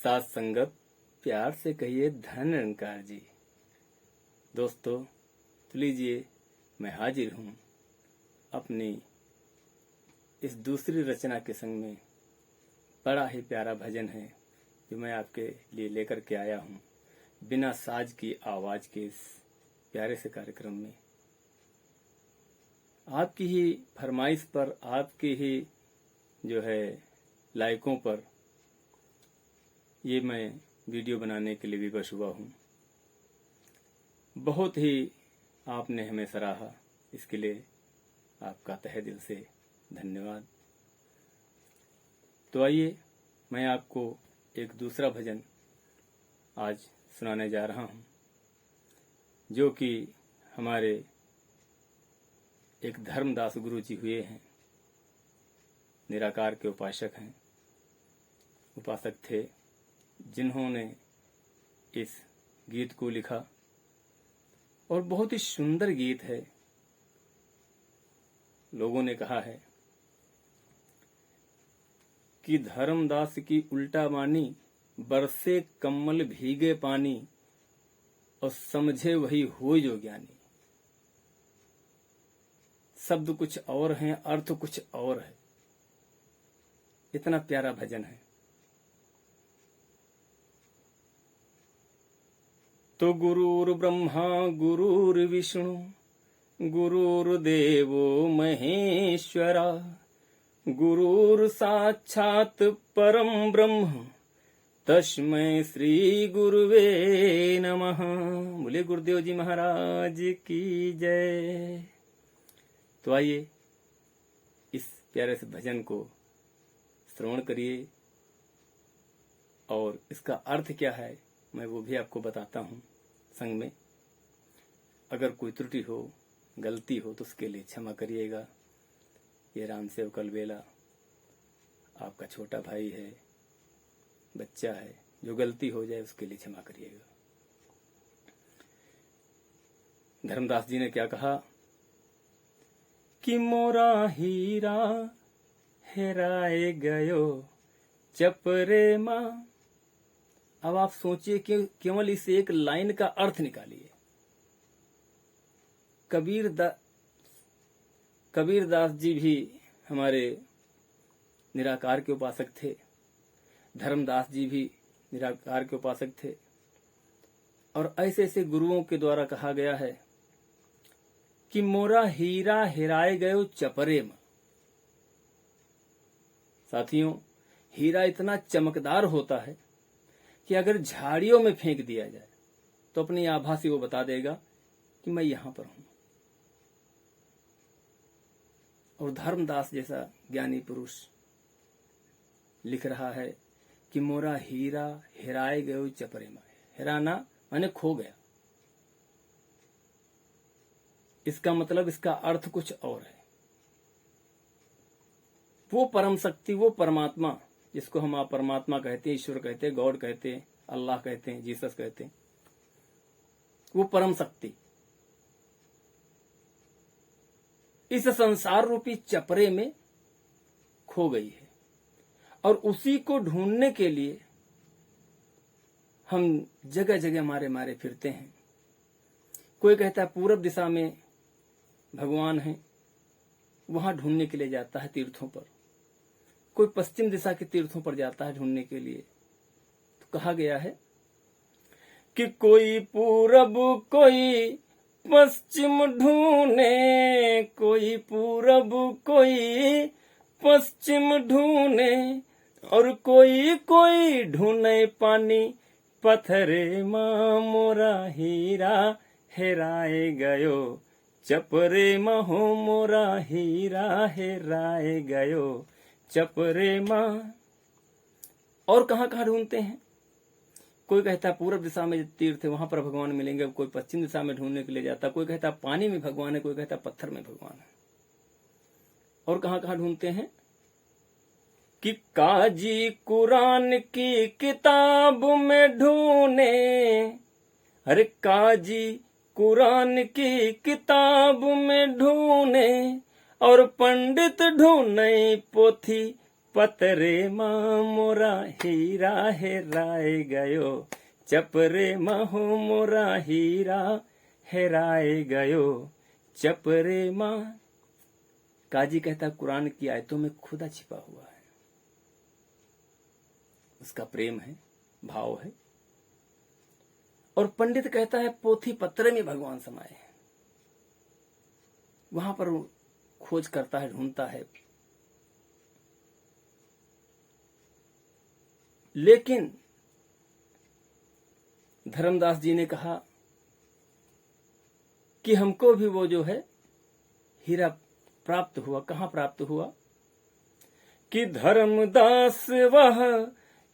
साथ संगत प्यार से कहिए धन निरंकार जी। दोस्तों तो लीजिए मैं हाजिर हूँ अपनी इस दूसरी रचना के संग में। बड़ा ही प्यारा भजन है जो मैं आपके लिए लेकर के आया हूँ बिना साज की आवाज के इस प्यारे से कार्यक्रम में। आपकी ही फरमाइश पर, आपकी ही जो है लाइकों पर ये मैं वीडियो बनाने के लिए विवश हुआ हूँ। बहुत ही आपने हमें सराहा, इसके लिए आपका तहे दिल से धन्यवाद। तो आइए मैं आपको एक दूसरा भजन आज सुनाने जा रहा हूँ जो कि हमारे एक धर्मदास गुरु जी हुए हैं, निराकार के उपासक थे, जिन्होंने इस गीत को लिखा और बहुत ही सुंदर गीत है। लोगों ने कहा है कि धर्मदास की उल्टा मानी, बरसे कम्मल भीगे पानी, और समझे वही हो जो ज्ञानी। शब्द कुछ और हैं, अर्थ कुछ और है। इतना प्यारा भजन है। तो गुरुर् ब्रह्मा गुरुर्विष्णु गुरुर्देवो महेश्वरा, गुरुर्साक्षात् परं ब्रह्म तस्मै श्री गुरुवे नमः। बोले गुरुदेव जी महाराज की जय। तो आइए इस प्यारे से भजन को श्रवण करिए और इसका अर्थ क्या है मैं वो भी आपको बताता हूँ संग में। अगर कोई त्रुटि हो, गलती हो तो उसके लिए क्षमा करिएगा। ये राम सेवक अलबेला आपका छोटा भाई है, बच्चा है, जो गलती हो जाए उसके लिए क्षमा करिएगा। धर्मदास जी ने क्या कहा कि मोरा हीरा हेराए गयो चपरे माँ। अब आप सोचिए कि केवल इस एक लाइन का अर्थ निकालिए। कबीरदास जी भी हमारे निराकार के उपासक थे, धर्मदास जी भी निराकार के उपासक थे, और ऐसे ऐसे गुरुओं के द्वारा कहा गया है कि मोरा हीरा हेराए गयो चपरे में। साथियों, हीरा इतना चमकदार होता है कि अगर झाड़ियों में फेंक दिया जाए तो अपनी आभा से वो बता देगा कि मैं यहां पर हूं। और धर्मदास जैसा ज्ञानी पुरुष लिख रहा है कि मोरा हीरा हेराए गयो चपरे में। हेराना माने खो गया। इसका मतलब, इसका अर्थ कुछ और है। वो परम शक्ति, वो परमात्मा जिसको हम आप परमात्मा कहते हैं, ईश्वर कहते हैं, गॉड कहते हैं, अल्लाह कहते हैं, जीसस कहते हैं, वो परम शक्ति इस संसार रूपी चपरे में खो गई है। और उसी को ढूंढने के लिए हम जगह जगह मारे फिरते हैं। कोई कहता है पूरब दिशा में भगवान है, वहां ढूंढने के लिए जाता है तीर्थों पर। कोई पश्चिम दिशा के तीर्थों पर जाता है ढूंढने के लिए। तो कहा गया है कि कोई पूरब कोई पश्चिम ढूंढे, कोई पूरब कोई पश्चिम ढूंढे, और कोई ढूंढे पानी पत्थरे माँ। मोरा हीरा हेराए गयो चपरे माँ हो, मोरा हीरा हेराए गयो चपरे माँ। और कहाँ कहाँ ढूंढते हैं? कोई कहता है पूर्व दिशा में तीर्थ है, वहां पर भगवान मिलेंगे। कोई पश्चिम दिशा में ढूंढने के लिए जाता है। कोई कहता है पानी में भगवान है, कोई कहता है पत्थर में भगवान है। और कहाँ कहाँ ढूंढते हैं कि काजी कुरान की किताब में ढूंढे। अरे काजी कुरान की किताब में ढूंढे, और पंडित ढूंढे पोथी पतरे माँ मोरा हीरा हेराए गयो, चपरे महु मोरा हीरा हेराए गयो, चपरे माँ। काजी कहता कुरान की आयतों में खुदा छिपा हुआ है, उसका प्रेम है, भाव है। और पंडित कहता है पोथी पत्रे में भगवान समाये हैं, वहां पर खोज करता है, ढूंढता है। लेकिन धर्मदास जी ने कहा कि हमको भी वो जो है हीरा प्राप्त हुआ। कहाँ प्राप्त हुआ? कि धर्मदास वह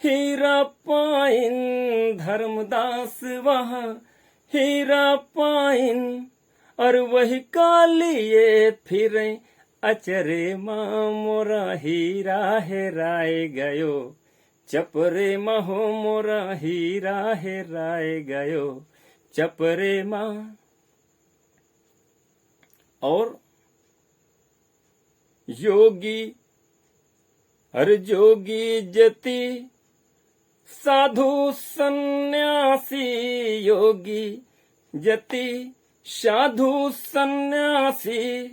हीरा पाइन, धर्मदास वह हीरा पाइन, और वही कालिए फिर अचरे माँ मोरा हीरा हेराए गयो, चपरे महो मोरा हीरा हेराए गयो, चपरे माँ। और योगी हर जोगी जति साधु सन्यासी, योगी जति साधु सन्यासी,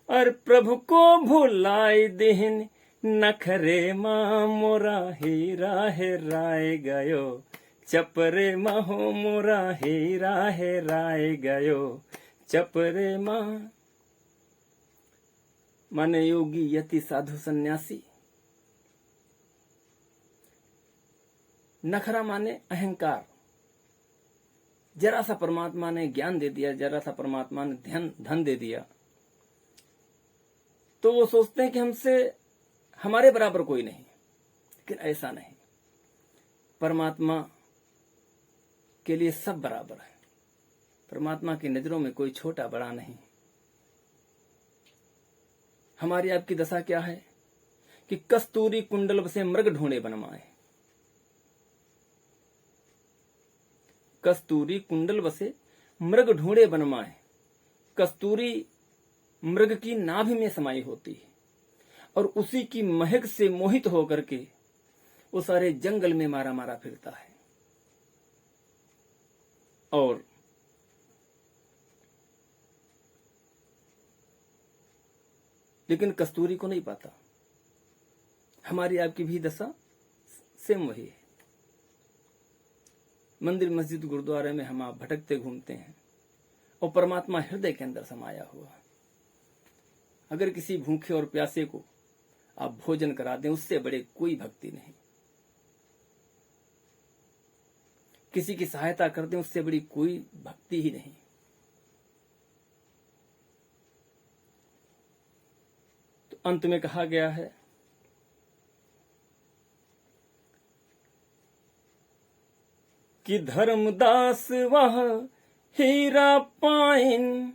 और प्रभु को भुलाए दिहिन नखरे माँ मोरा हीरा हेराए गयो, चपरे महो मोरा हीरा हेराए गयो, चपरे माँ। माने योगी यति साधु सन्यासी। नखरा माने अहंकार। जरा सा परमात्मा ने ज्ञान दे दिया, जरा सा परमात्मा ने धन दे दिया, तो वो सोचते हैं कि हमसे हमारे बराबर कोई नहीं। लेकिन ऐसा नहीं, परमात्मा के लिए सब बराबर है। परमात्मा की नजरों में कोई छोटा बड़ा नहीं। हमारी आपकी दशा क्या है कि कस्तूरी कुंडल से मृग ढूंढे बनमाए, कस्तूरी कुंडल बसे मृग ढूंढे बनमाए। कस्तूरी मृग की नाभि में समाई होती है और उसी की महक से मोहित होकर के वो सारे जंगल में मारा मारा फिरता है। और लेकिन कस्तूरी को नहीं पाता। हमारी आपकी भी दशा सेम वही है। मंदिर मस्जिद गुरुद्वारे में हम आप भटकते घूमते हैं और परमात्मा हृदय के अंदर समाया हुआ। अगर किसी भूखे और प्यासे को आप भोजन करा दें, उससे बड़े कोई भक्ति नहीं। किसी की सहायता कर दें, उससे बड़ी कोई भक्ति ही नहीं। तो अंत में कहा गया है कि धर्मदास वह हीरा पाइन,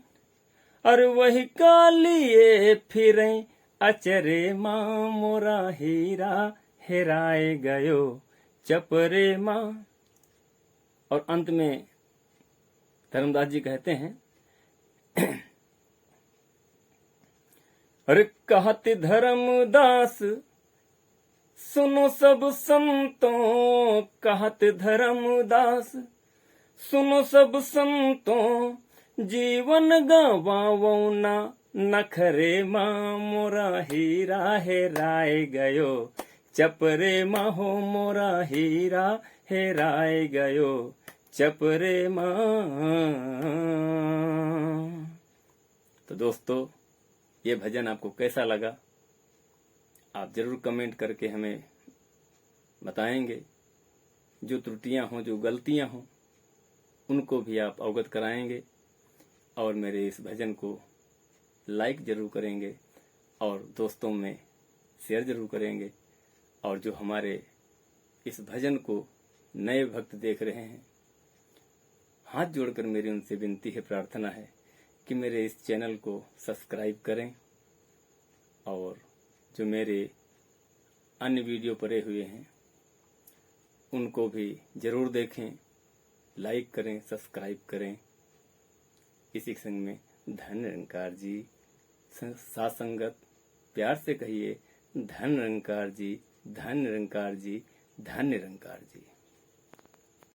और वही कालिए फिरे अचरे माँ मोरा हीरा हेराए गयो, चपरे माँ। और अंत में धर्मदास जी कहते हैं अरे कहते धर्मदास सुनो सब संतों, कहते धर्मदास सुनो सब संतों, जीवन गवावो ना नखरे माँ मोरा हीरा हेराए गयो, चपरे माँ हो मोरा हीरा हेराए गयो, चपरे माँ। तो दोस्तों, ये भजन आपको कैसा लगा आप जरूर कमेंट करके हमें बताएंगे। जो त्रुटियां हों, जो गलतियां हों, उनको भी आप अवगत कराएंगे और मेरे इस भजन को लाइक जरूर करेंगे और दोस्तों में शेयर जरूर करेंगे। और जो हमारे इस भजन को नए भक्त देख रहे हैं, हाथ जोड़कर मेरी उनसे विनती है, प्रार्थना है कि मेरे इस चैनल को सब्सक्राइब करें और जो मेरे अन्य वीडियो पड़े हुए हैं उनको भी जरूर देखें, लाइक करें, सब्सक्राइब करें। इसी संग में धन निरंकार जी, साथ संगत प्यार से कहिए धन निरंकार जी, धन निरंकार जी, धन निरंकार जी।